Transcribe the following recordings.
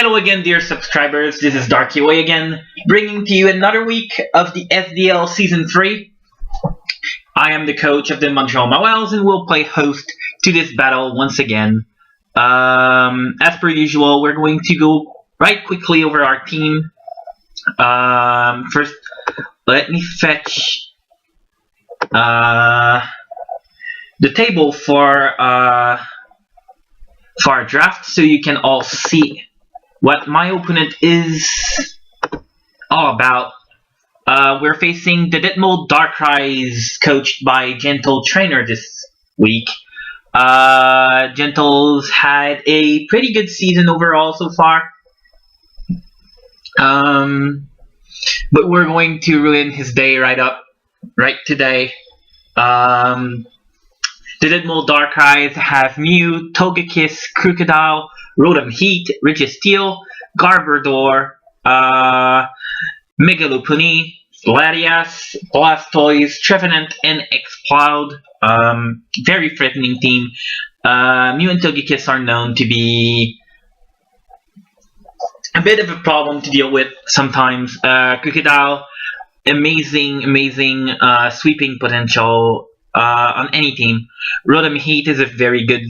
Hello again, dear subscribers. This is Darkrais again, bringing to you another week of the SDL Season 3. I am the coach of the Montreal Mawels and will play host to this battle once again. As per usual, we're going to go right quickly over our team. First, let me fetch the table for our draft so you can all see what my opponent is all about. We're facing the Detmold Darkrais, coached by Gentle Trainer this week. Gentle's had a pretty good season overall so far. But we're going to ruin his day right today. The Detmold Darkrais have Mew, Togekiss, Crocodile, Rotom Heat, Registeel, Garbodor, Megalopony, Latias, Blastoise, Trevenant, and Exploud. Very threatening team. Mew and Togekiss are known to be a bit of a problem to deal with sometimes. Crocodile, amazing sweeping potential on any team. Rotom Heat is a very good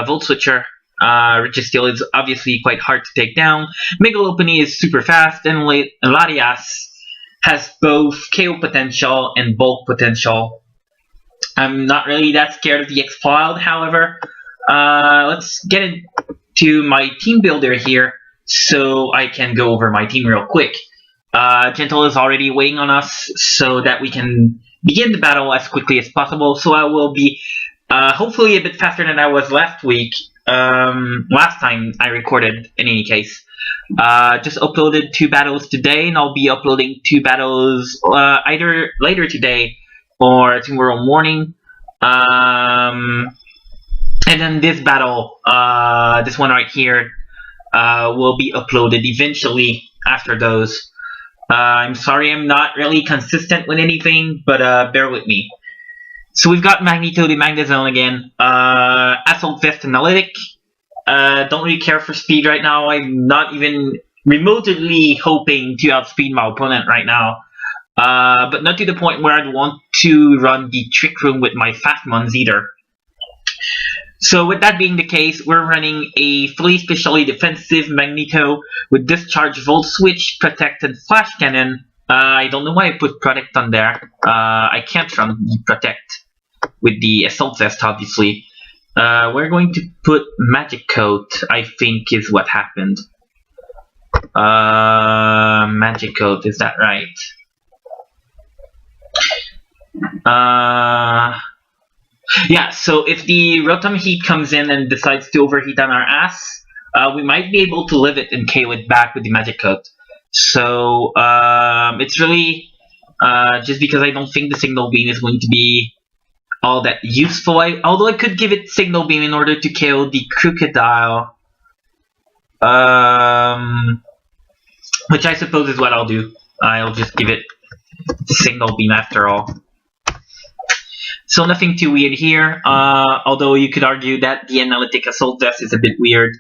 Volt Switcher. Registeel is obviously quite hard to take down. Megalopony is super fast, and Latias has both KO potential and bulk potential. I'm not really that scared of the Exploud, however. Let's get into my team builder here so I can go over my team real quick. Gentle is already waiting on us so that we can begin the battle as quickly as possible. So I will be hopefully a bit faster than I was last time I recorded in any case. Just uploaded 2 battles today, and I'll be uploading 2 battles either later today or tomorrow morning. And then this battle, this one right here, will be uploaded eventually after those. I'm sorry I'm not really consistent with anything, but bear with me. So we've got Magneto the Magnezone again. Assault Vest Analytic. Don't really care for speed right now. I'm not even remotely hoping to outspeed my opponent right now. But not to the point where I'd want to run the Trick Room with my Fast Mons either. So with that being the case, we're running a fully specially defensive Magneto with Discharge, Volt Switch, Protect, and Flash Cannon. I don't know why I put Protect on there. I can't run the Protect with the Assault Vest, obviously. We're going to put Magic Coat, I think is what happened. Magic Coat, is that right? Yeah, so if the Rotom Heat comes in and decides to overheat on our ass, we might be able to live it and KO it back with the Magic Coat. So, it's really just because I don't think the Signal Beam is going to be all that useful. Although I could give it Signal Beam in order to KO the Crocodile. Which I suppose is what I'll do. I'll just give it Signal Beam after all. So nothing too weird here, although you could argue that the Analytic Assault Vest is a bit weird.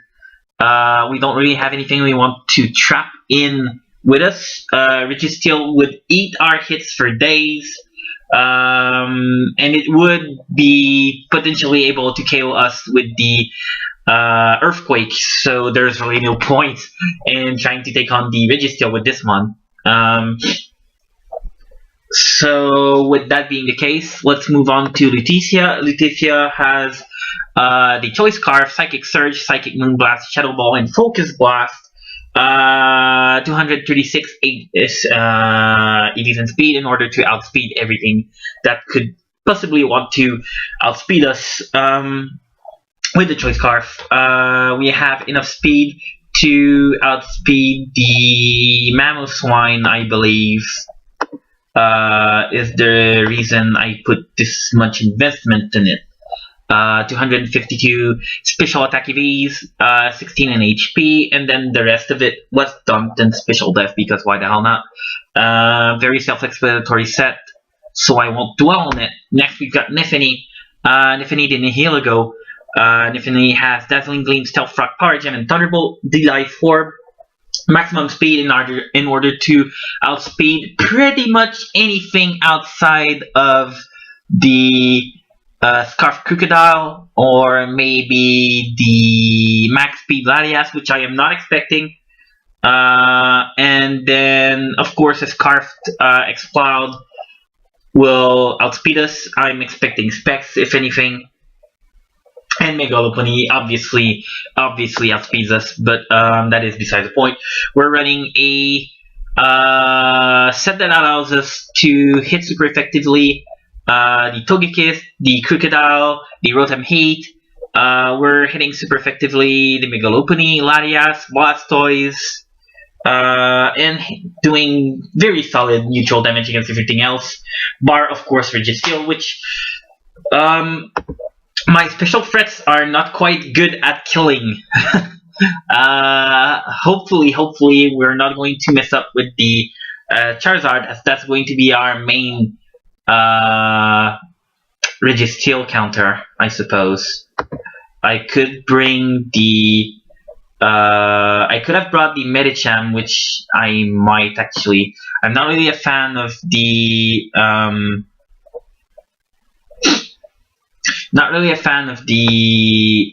We don't really have anything we want to trap in with us. Registeel would eat our hits for days, and it would be potentially able to KO us with the Earthquake, so there's really no point in trying to take on the Registeel with this one. So with that being the case, let's move on to Lutetia. Lutetia has the Choice Scarf, Psychic Surge, Psychic Moonblast, Shadow Ball, and Focus Blast. 236 EVs and speed in order to outspeed everything that could possibly want to outspeed us with the Choice Scarf. We have enough speed to outspeed the Mamoswine, I believe. Is the reason I put this much investment in it. 252 special attack EVs, 16 in HP, and then the rest of it was dumped in special def because why the hell not? Very self-explanatory set, so I won't dwell on it. Next we've got Nifini. Nifini the Nihilego. Nifini has Dazzling Gleam, Stealth Rock, Power Gem, and Thunderbolt, D-Life Orb. maximum speed in order to outspeed pretty much anything outside of the Scarf Crocodile, or maybe the max speed Latias, which I am not expecting. And then, of course, a Scarfed Exploud will outspeed us. I'm expecting Specs, if anything. And Megalopony obviously outspeeds us, but that is beside the point. We're running a set that allows us to hit super effectively the Togekiss, the Crocodile, the Rotom Heat. We're hitting super effectively the Megalopony, Latias, Blastoise, and doing very solid neutral damage against everything else, bar of course Registeel, which my special threats are not quite good at killing. Hopefully we're not going to mess up with the Charizard, as that's going to be our main Registeel counter, I suppose. I could bring the I could have brought the Medicham, which I might actually. I'm not really a fan of the not really a fan of the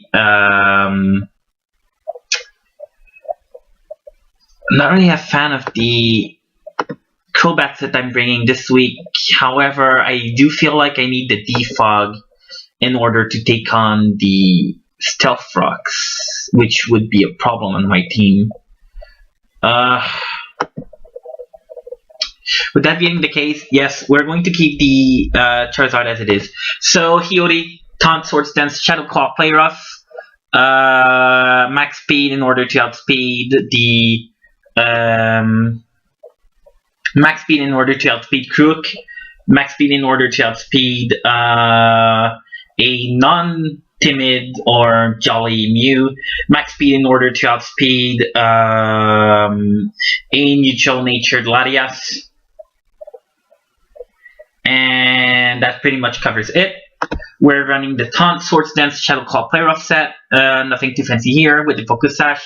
not really a fan of the Crobats that I'm bringing this week. However, I do feel like I need the Defog in order to take on the Stealth Rocks, which would be a problem on my team. With that being the case, yes, we're going to keep the Charizard as it is. So Hiyori, Taunt, Swords Dance, Shadow Claw, Play Rough, max speed in order to outspeed the max speed in order to outspeed Crook, max speed in order to outspeed a non-timid or jolly Mew, max speed in order to outspeed a neutral-natured Latias, and that pretty much covers it. We're running the Taunt, Swords Dance, Shadow Claw, Play Rough set. Nothing too fancy here with the Focus Sash.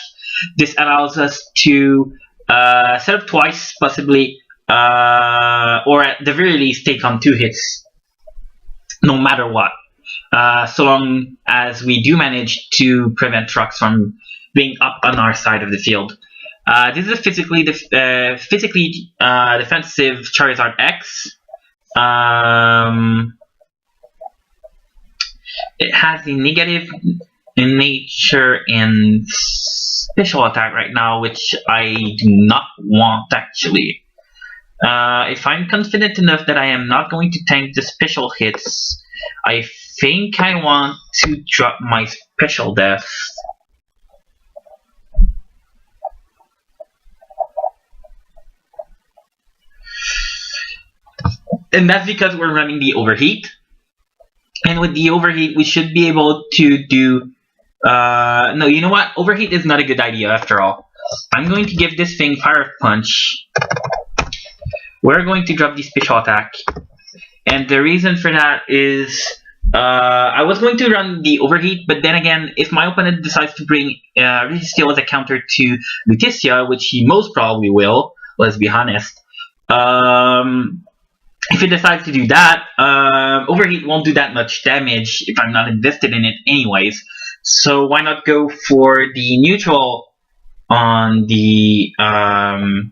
This allows us to set up twice, possibly, or at the very least take on 2 hits, no matter what. So long as we do manage to prevent rocks from being up on our side of the field. This is a physically defensive Charizard X. It has a negative in nature and special attack right now, which I do not want actually. If I'm confident enough that I am not going to tank the special hits, I think I want to drop my special death. And that's because we're running the Overheat. And with the Overheat, we should be able to do... no, you know what? Overheat is not a good idea after all. I'm going to give this thing Fire Punch. We're going to drop the special attack. And the reason for that is... I was going to run the Overheat, but then again, if my opponent decides to bring Registeel as a counter to Lutetia, which he most probably will, let's be honest, if he decides to do that, Overheat won't do that much damage if I'm not invested in it anyways. So why not go for the neutral on the... why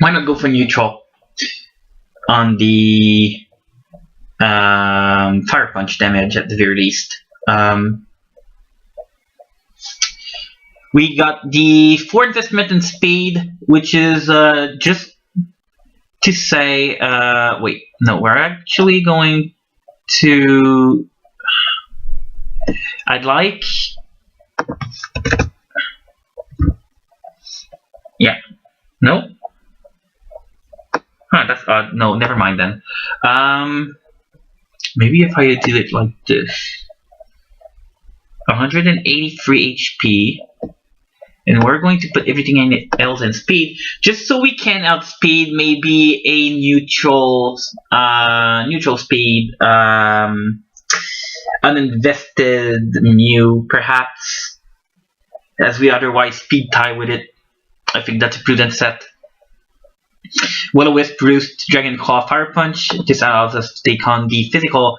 not go for neutral on the Fire Punch damage at the very least. We got the 4 investment in speed, which is just to say, wait, no, we're actually going to, I'd like, yeah, no? Huh, that's odd. No, never mind then. Maybe if I do it like this. 183 HP. And we're going to put everything else in speed, just so we can outspeed maybe a neutral speed, uninvested Mew, perhaps, as we otherwise speed tie with it. I think that's a prudent set. Will-O-Wisp, Roost, Dragon Claw, Fire Punch. This allows us to take on the physical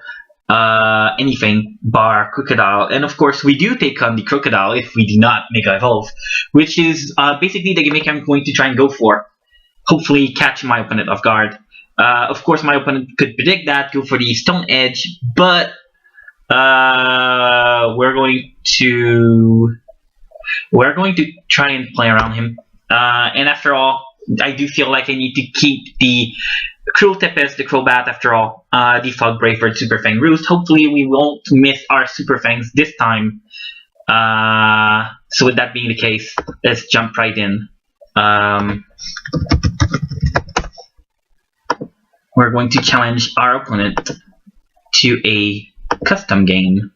anything bar Crocodile, and of course we do take on the Crocodile if we do not Mega Evolve, which is basically the gimmick I'm going to try and go for. Hopefully catch my opponent off guard. Of course my opponent could predict that, go for the Stone Edge, but we're going to try and play around him. And after all, I do feel like I need to keep the Cruel Tempest, the Crobat, after all, the Fog Brayford, Super Fang Roost. Hopefully we won't miss our Super Fangs this time. So with that being the case, let's jump right in. We're going to challenge our opponent to a custom game.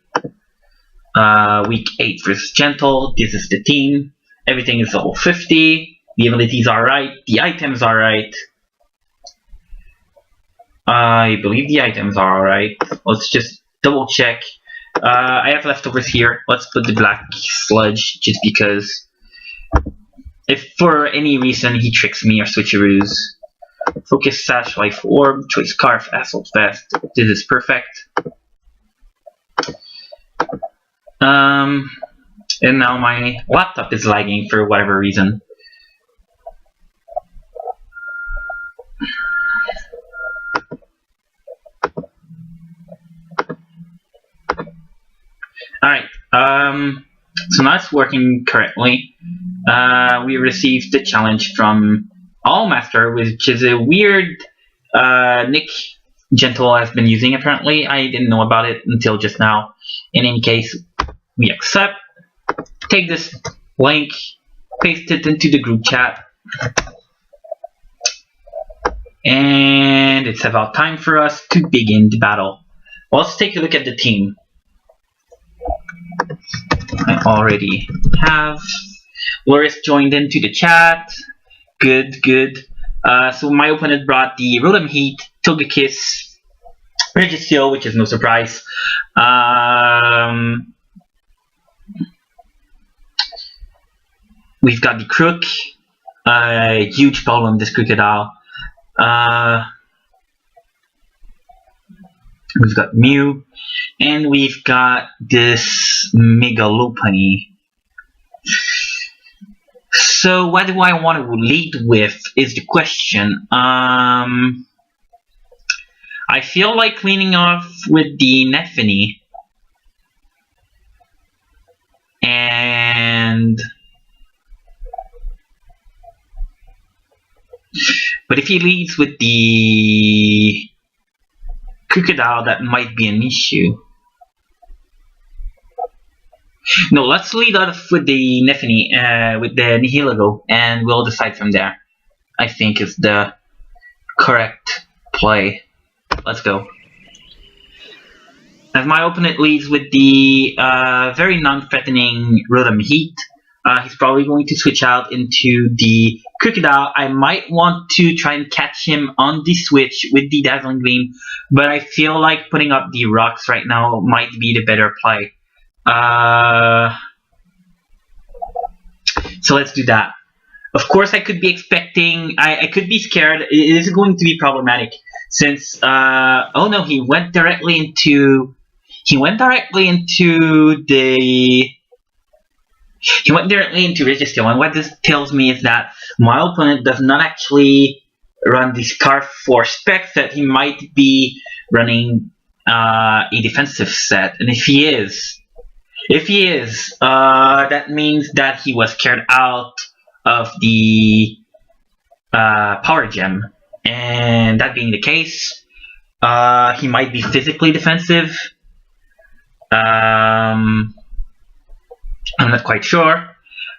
Week 8 versus Gentle. This is the team. Everything is level 50. The abilities are right. The items are right. I believe the items are alright. Let's just double check. I have leftovers here. Let's put the Black Sludge just because if for any reason he tricks me or switcheroos. Focus, Sash, Life Orb, Choice Scarf, Assault Vest. This is perfect. And now my laptop is lagging for whatever reason. Alright, so now it's working correctly. We received the challenge from Allmaster, which is a weird nick Gentle has been using apparently. I didn't know about it until just now. In any case, we accept. Take this link, paste it into the group chat. And it's about time for us to begin the battle. Let's take a look at the team. I already have. Loris joined into the chat. Good, good. So my opponent brought the Rotom Heat, Togekiss, Registeel, which is no surprise. We've got the Crook. Huge problem, this Crocodile. We've got Mew. And we've got this Mega Lopunny. So what do I want to lead with is the question. I feel like cleaning off with the Neffany. But if he leads with the Crocodile, that might be an issue. No, let's lead off with the Neffany, with the Nihilego, and we'll decide from there. I think is the correct play. Let's go. As my opponent leads with the very non-threatening Rotom Heat, he's probably going to switch out into the Crocodile. I might want to try and catch him on the switch with the Dazzling Gleam, but I feel like putting up the rocks right now might be the better play. So let's do that. Of course, I could be expecting. I could be scared. It is going to be problematic since. Oh no, he went directly into. He went directly into Registeel, and what this tells me is that my opponent does not actually run the Scarf for Spec set. He might be running a defensive set, and if he is, that means that he was scared out of the Power Gem, and that being the case, he might be physically defensive. I'm not quite sure,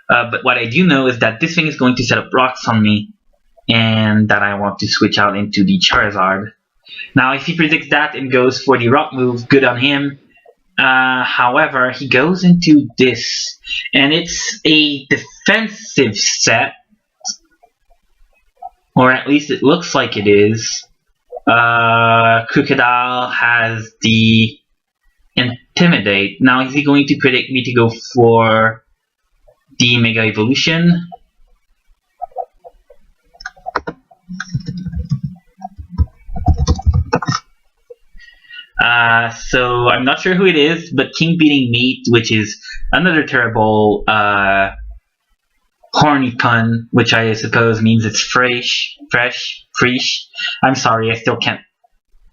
but what I do know is that this thing is going to set up rocks on me, and that I want to switch out into the Charizard. Now, if he predicts that and goes for the rock move, good on him. However, he goes into this, and it's a defensive set, or at least it looks like it is. Crocodile has the Intimidate. Now, is he going to predict me to go for the Mega Evolution? So I'm not sure who it is, but King Beating Meat, which is another terrible horny pun, which I suppose means it's fresh. I'm sorry, I still can't.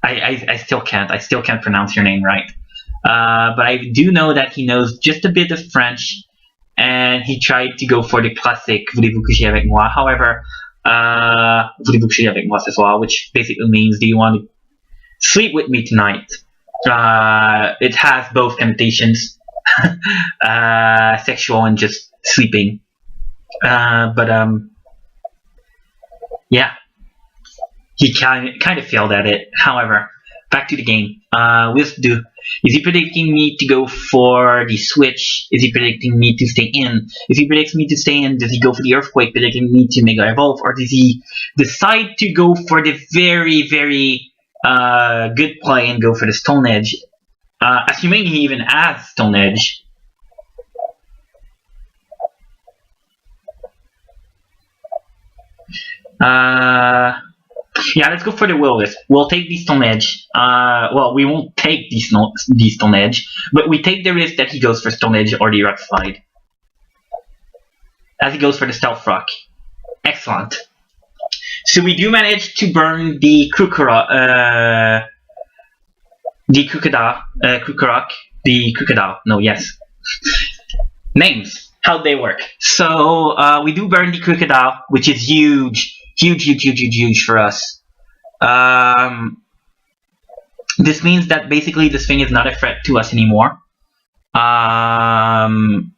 I still can't. I still can't pronounce your name right. But I do know that he knows just a bit of French, and he tried to go for the classic "Voulez-vous coucher avec moi?" However, "Voulez-vous coucher avec moi ce soir?" which basically means "Do you want to sleep with me tonight?" It has both connotations, sexual and just sleeping. But yeah, he kind of failed at it. However, back to the game. Let's do. Is he predicting me to go for the switch? Is he predicting me to stay in? If he predicts me to stay in, does he go for the earthquake, predicting me to Mega Evolve, or does he decide to go for the very, very good play and go for the Stone Edge? Assuming he even has Stone Edge. Yeah, let's go for the Will-O-Wisp. We'll take the Stone Edge. Well, we won't take the Stone Edge, but we take the risk that he goes for Stone Edge or the Rock Slide. As he goes for the Stealth Rock. Excellent. So we do manage to burn the Krookodile. No, yes. Names. How'd they work? So we do burn the Krookodile, which is huge for us. This means that basically this thing is not a threat to us anymore. And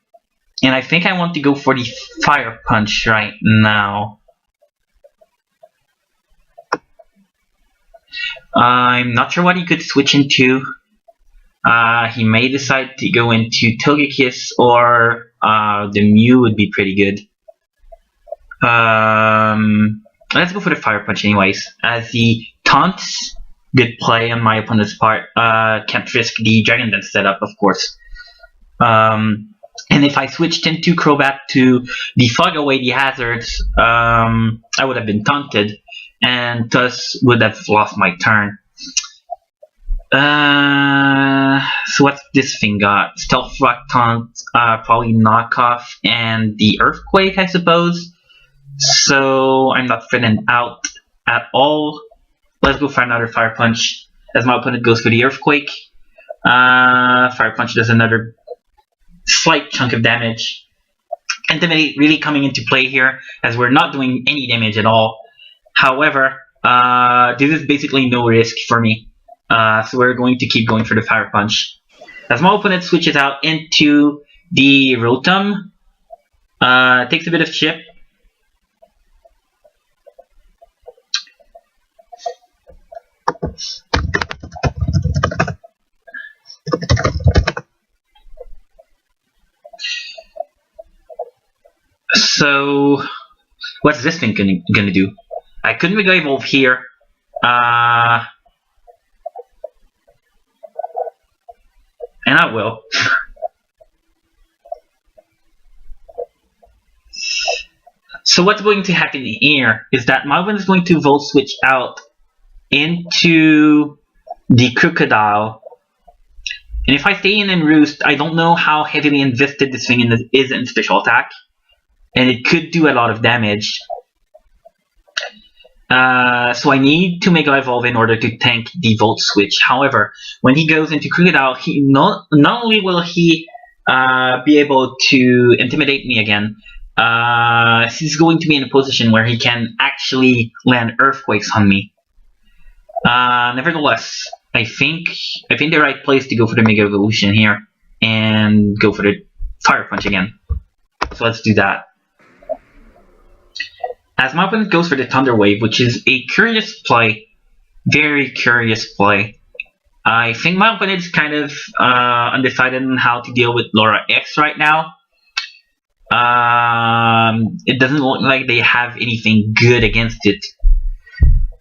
I think I want to go for the Fire Punch right now. I'm not sure what he could switch into. He may decide to go into Togekiss, or the Mew would be pretty good. Let's go for the Fire Punch anyways, as he taunts. Good play on my opponent's part. Can't risk the Dragon Dance setup, of course. And if I switched into Crobat to defog away the hazards, I would have been taunted, and thus would have lost my turn. So what's this thing got? Stealth Rock, Taunt, probably Knockoff, and the Earthquake, I suppose. So I'm not threatened out at all. Let's go for another Fire Punch, as my opponent goes for the Earthquake. Fire Punch does another slight chunk of damage. Intimidate really coming into play here, as we're not doing any damage at all. However, this is basically no risk for me. So we're going to keep going for the Fire Punch. As my opponent switches out into the Rotom, takes a bit of chip. So, what's this thing gonna do? I couldn't Mega Evolve here. And I will. So what's going to happen here is that my opponent is going to Volt Switch out into the Krookodile. And if I stay in and Roost, I don't know how heavily invested this thing is in special attack. And it could do a lot of damage. So I need to Mega Evolve in order to tank the Volt Switch. However, when he goes into Krookodile, he not only will he be able to intimidate me again, he's going to be in a position where he can actually land Earthquakes on me. Nevertheless, I think the right place to go for the Mega Evolution here and go for the Fire Punch again. So let's do that. As my opponent goes for the Thunder Wave, which is a curious play, very curious play. I think my opponent is kind of undecided on how to deal with Laura X right now. It doesn't look like they have anything good against it.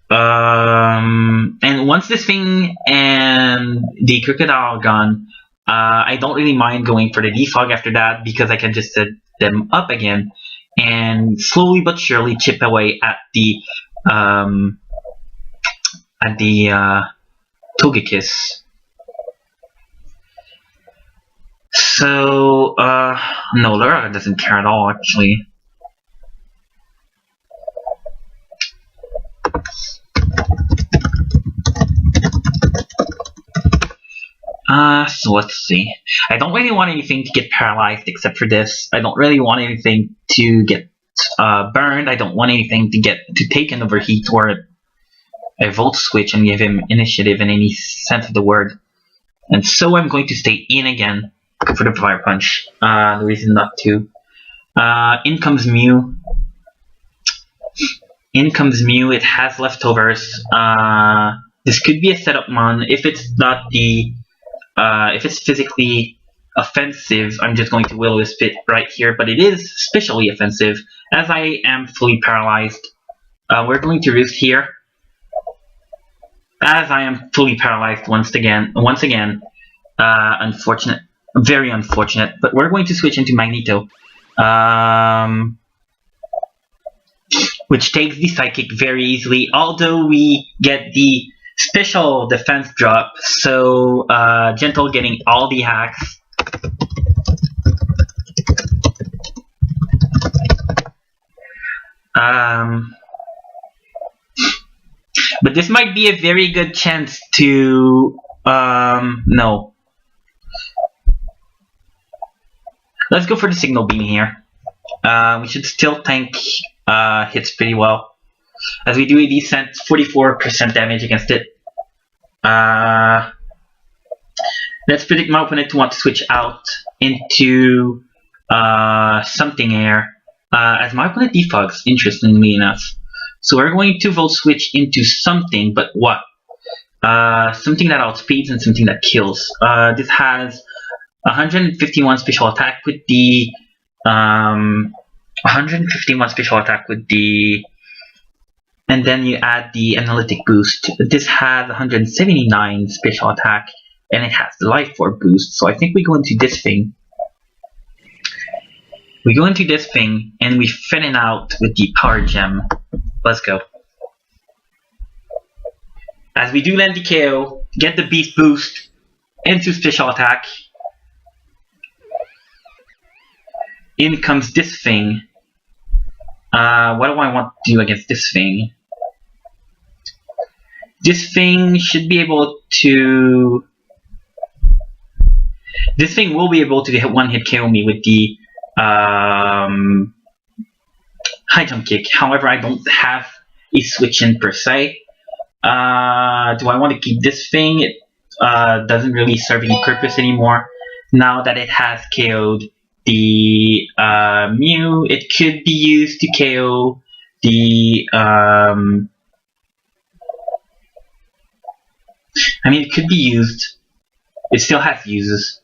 And once this thing and the Krookodile are gone, I don't really mind going for the Defog after that, because I can just set them up again and slowly but surely chip away at the Togekiss. So, no, Laura doesn't care at all, actually. So let's see. I don't really want anything to get paralyzed except for this. I don't really want anything to get burned. I don't want anything to take an overheat or a volt switch and give him initiative in any sense of the word. And so I'm going to stay in again for the fire punch. The reason not to. In comes Mew. In comes Mew. It has leftovers. This could be a setup mon. If it's not the if it's physically offensive, I'm just going to Will-O-Wisp it right here, but it is especially offensive, as I am fully paralyzed. We're going to Roost here, as I am fully paralyzed once again. Unfortunate, very unfortunate, but we're going to switch into Magneto, which takes the Psychic very easily, although we get the special defense drop, so Gentle getting all the hacks. But this might be a very good chance to no. Let's go for the Signal Beam here. We should still tank hits pretty well. As we do a decent 44% damage against it. Let's predict my opponent to want to switch out into something air. As my opponent defogs, interestingly enough. So we're going to volt switch into something, but what? Something that outspeeds and something that kills. This has 151 special attack with the 151 special attack with the, and then you add the analytic boost. This has 179 special attack and it has the life orb boost. So I think we go into this thing. We go into this thing and we thin out with the power gem. Let's go. As we do land the KO, get the beast boost into special attack. In comes this thing. What do I want to do against this thing? This thing should be able to... This thing will be able to hit one-hit KO me with the high jump kick. However, I don't have a switch in per se. Do I want to keep this thing? It doesn't really serve any purpose anymore. Now that it has KO'd the Mew, it could be used to KO the... I mean, it could be used. It still has uses.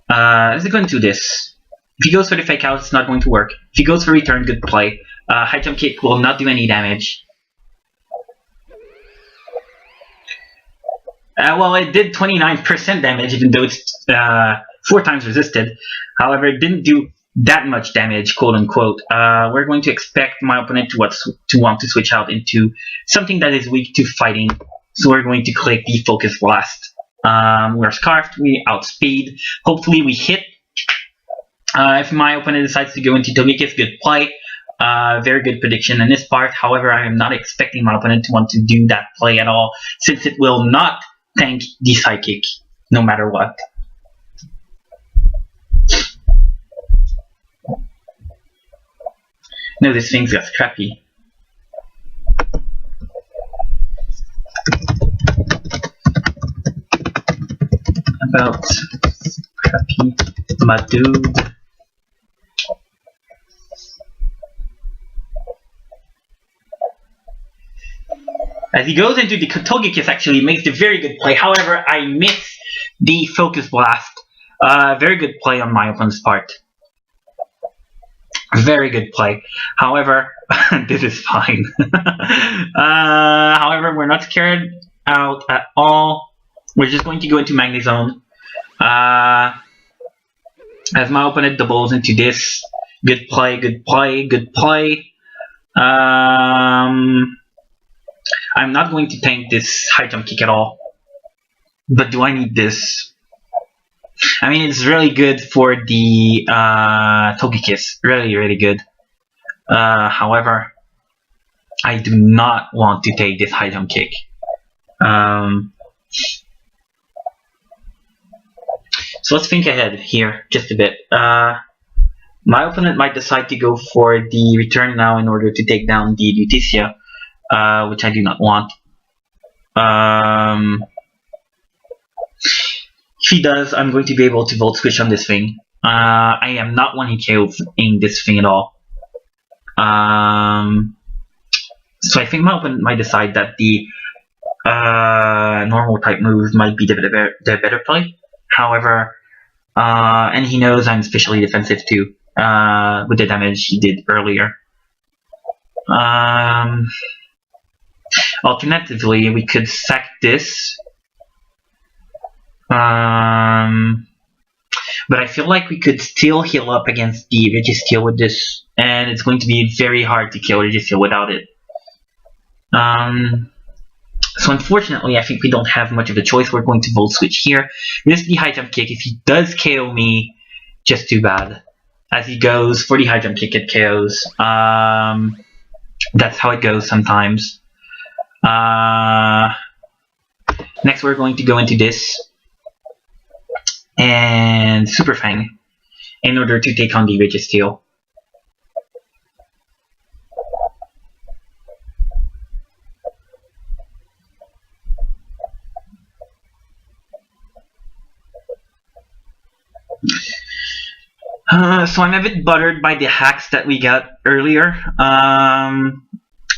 Let's go into this. If he goes for the fake out, it's not going to work. If he goes for return, good play. High jump kick will not do any damage. Well, it did 29% damage, even though it's 4 times resisted. However, it didn't do that much damage, quote unquote. We're going to expect my opponent to want to switch out into something that is weak to fighting. So we're going to click the Focus Blast. We're scarfed, we outspeed. Hopefully we hit. If my opponent decides to go into Togekiss, good play. Very good prediction in this part. However, I am not expecting my opponent to want to do that play at all, since it will not tank the Psychic, no matter what. No, this thing's got Scrappy. About Scrappy, my dude. As he goes into the Togekiss, actually makes a very good play. However, I miss the Focus Blast. Very good play on my opponent's part. Very good play. However, this is fine. However, we're not scared out at all. We're just going to go into Magnezone. As my opponent doubles into this. Good play, good play, good play. I'm not going to tank this high jump kick at all. But do I need this? I mean, it's really good for the Togekiss. Really, really good. However, I do not want to take this high jump kick. So let's think ahead here just a bit. My opponent might decide to go for the return now in order to take down the Lutetia, which I do not want. If he does, I'm going to be able to Volt Switch on this thing. I am not one hit KOing this thing at all. So I think my opponent might decide that the normal type moves might be the better play. However, and he knows I'm especially defensive too, with the damage he did earlier. Alternatively, we could sack this. But I feel like we could still heal up against the Registeel with this, and it's going to be very hard to kill Registeel without it. So unfortunately, I think we don't have much of a choice. We're going to Volt Switch here. Risk the high jump kick. If he does KO me, just too bad. As he goes for the high jump kick, it KOs. That's how it goes sometimes. Next, we're going to go into this and Super Fang in order to take on the Registeel. So I'm a bit buttered by the hacks that we got earlier.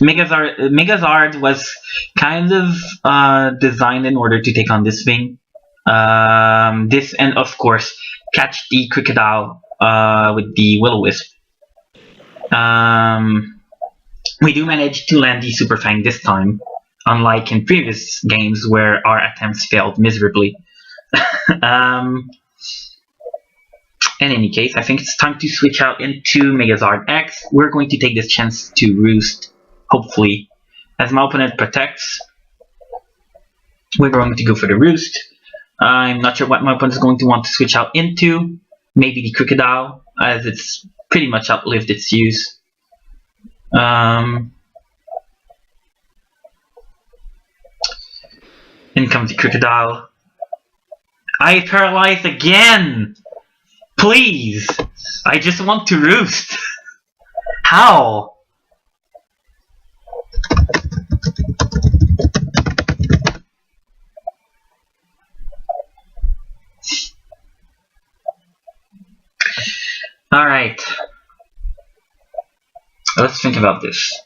Megazard was kind of designed in order to take on this thing. This and of course catch the Crocodile with the Will-O-Wisp. We do manage to land the Super Fang this time, unlike in previous games where our attempts failed miserably. In any case, I think it's time to switch out into Megazard X. We're going to take this chance to Roost, hopefully. As my opponent protects, we're going to go for the Roost. I'm not sure what my opponent is going to want to switch out into. Maybe the Crocodile, as it's pretty much outlived its use. In comes the Crocodile. I paralyzed again! Please! I just want to Roost! How? Alright. Let's think about this.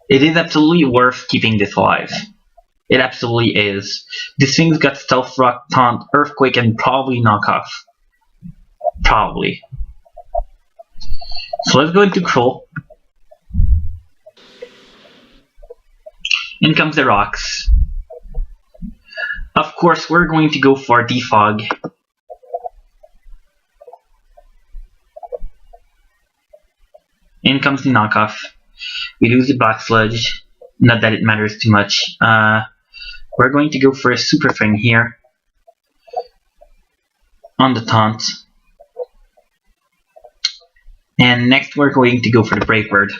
It is absolutely worth keeping this alive. It absolutely is. This thing's got Stealth Rock, Taunt, Earthquake, and probably Knockoff. Probably. So let's go into Kroll. In comes the rocks. Of course, we're going to go for Defog. In comes the Knockoff. We lose the Black Sludge. Not that it matters too much. We're going to go for a Super Fang here. On the Taunt. And next we're going to go for the Brave Bird.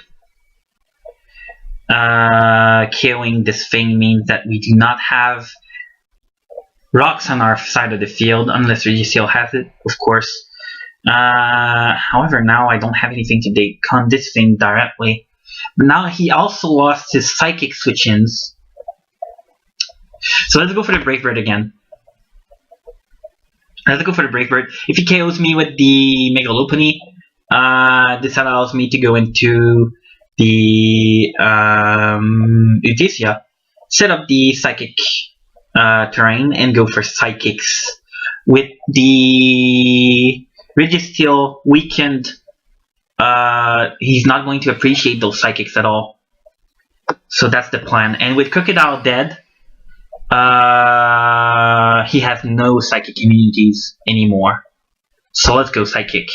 KOing this thing means that we do not have rocks on our side of the field, unless Registeel has it, of course. However, now I don't have anything to take on this thing directly. But now he also lost his Psychic switch-ins. So let's go for the Brave Bird again. Let's go for the Brave Bird. If he KOs me with the Mega Lopunny, this allows me to go into the Lutetia, set up the Psychic terrain, and go for Psychics. With the Registeel weakened, he's not going to appreciate those Psychics at all. So that's the plan. And with Crocodile dead, He has no psychic immunities anymore. So let's go psychic.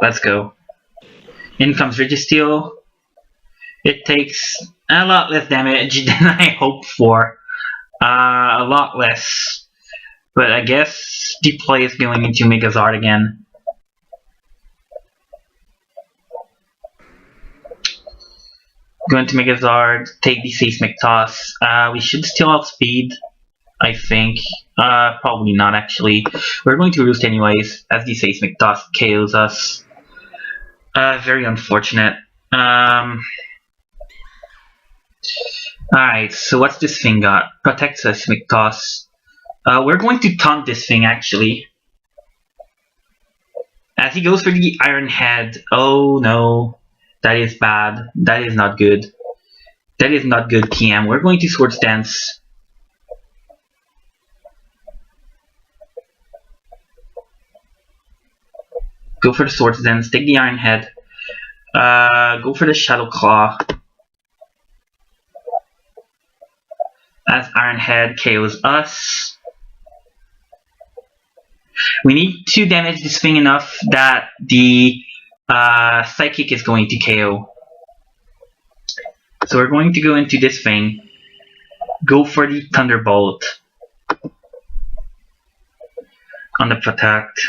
Let's go. In comes Registeel. It takes a lot less damage than I hoped for. A lot less. But I guess the play is going into Megazord again. Going to Megazord, take the Seismic Toss. We should still outspeed, I think. Probably not actually. We're going to Roost anyways, as the Seismic Toss KOs us. Very unfortunate. Alright, so what's this thing got? Protect Seismic Toss. We're going to taunt this thing actually. As he goes for the Iron Head. Oh no. That is bad. That is not good. That is not good, TM. We're going to Swords Dance. Go for the Swords Dance. Take the Iron Head. Go for the Shadow Claw. As Iron Head KOs us. We need to damage this thing enough that the Psychic is going to KO. So we're going to go into this thing. Go for the Thunderbolt. On the Protect.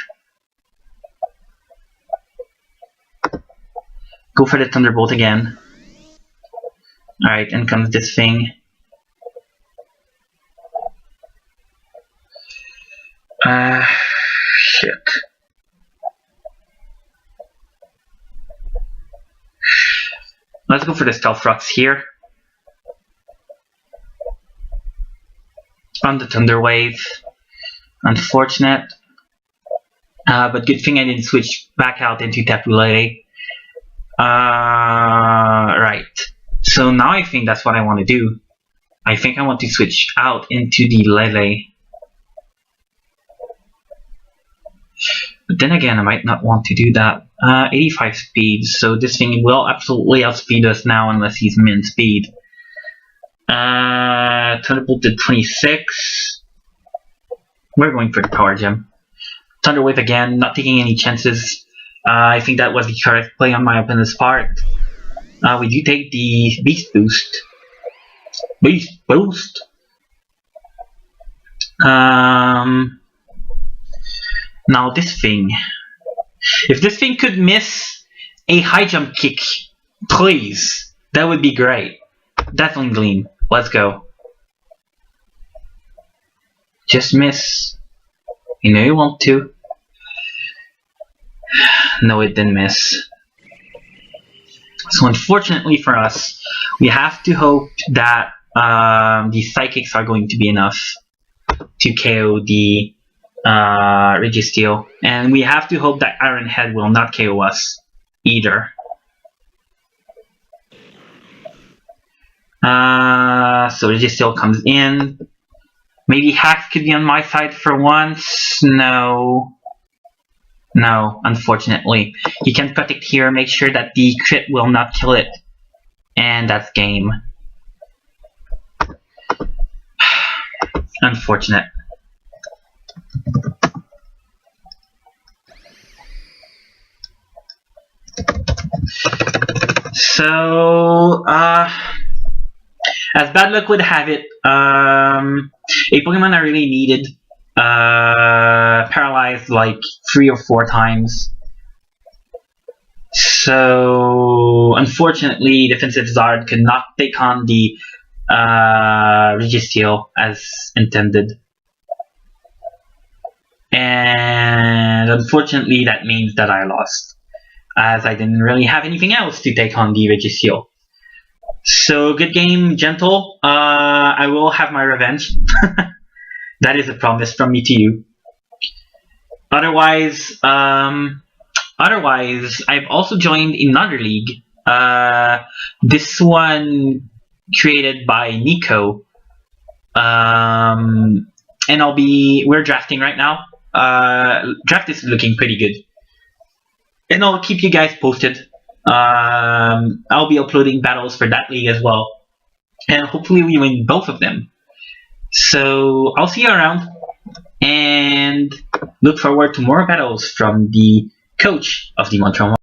Go for the Thunderbolt again. Alright, and comes this thing. Shit. Let's go for the Stealth Rocks here. On the Thunder Wave. Unfortunate. But good thing I didn't switch back out into Tapu Lele. Right. So now I think that's what I want to do. I think I want to switch out into the Lele. But then again, I might not want to do that. 85 speed, so this thing will absolutely outspeed us now unless he's min speed. Thunderbolt did 26. We're going for the Power Gem. Thunder Wave again, not taking any chances. I think that was the correct play on my opponent's part. We do take the Beast Boost. Beast Boost! Now this thing. If this thing could miss a high jump kick, please, that would be great. Definitely Gleam. Let's go. Just miss. You know you want to. No, it didn't miss. So unfortunately for us, we have to hope that the Psychics are going to be enough to KO the Registeel, and we have to hope that Iron Head will not KO us either. So Registeel comes in. Maybe Hacks could be on my side for once. No. No, unfortunately. He can protect here, make sure that the crit will not kill it. And that's game. Unfortunate. So, as bad luck would have it, a Pokemon I really needed paralyzed like 3 or 4 times. So, unfortunately, Defensive Zard could not take on the Registeel as intended. And unfortunately, that means that I lost, as I didn't really have anything else to take on the Registeel. So, good game, Gentle. I will have my revenge. That is a promise from me to you. Otherwise, I've also joined another league. This one created by Nico. And we're drafting right now. Draft is looking pretty good. And I'll keep you guys posted. I'll be uploading battles for that league as well, and hopefully we win both of them. So I'll see you around, and look forward to more battles from the coach of the Montreal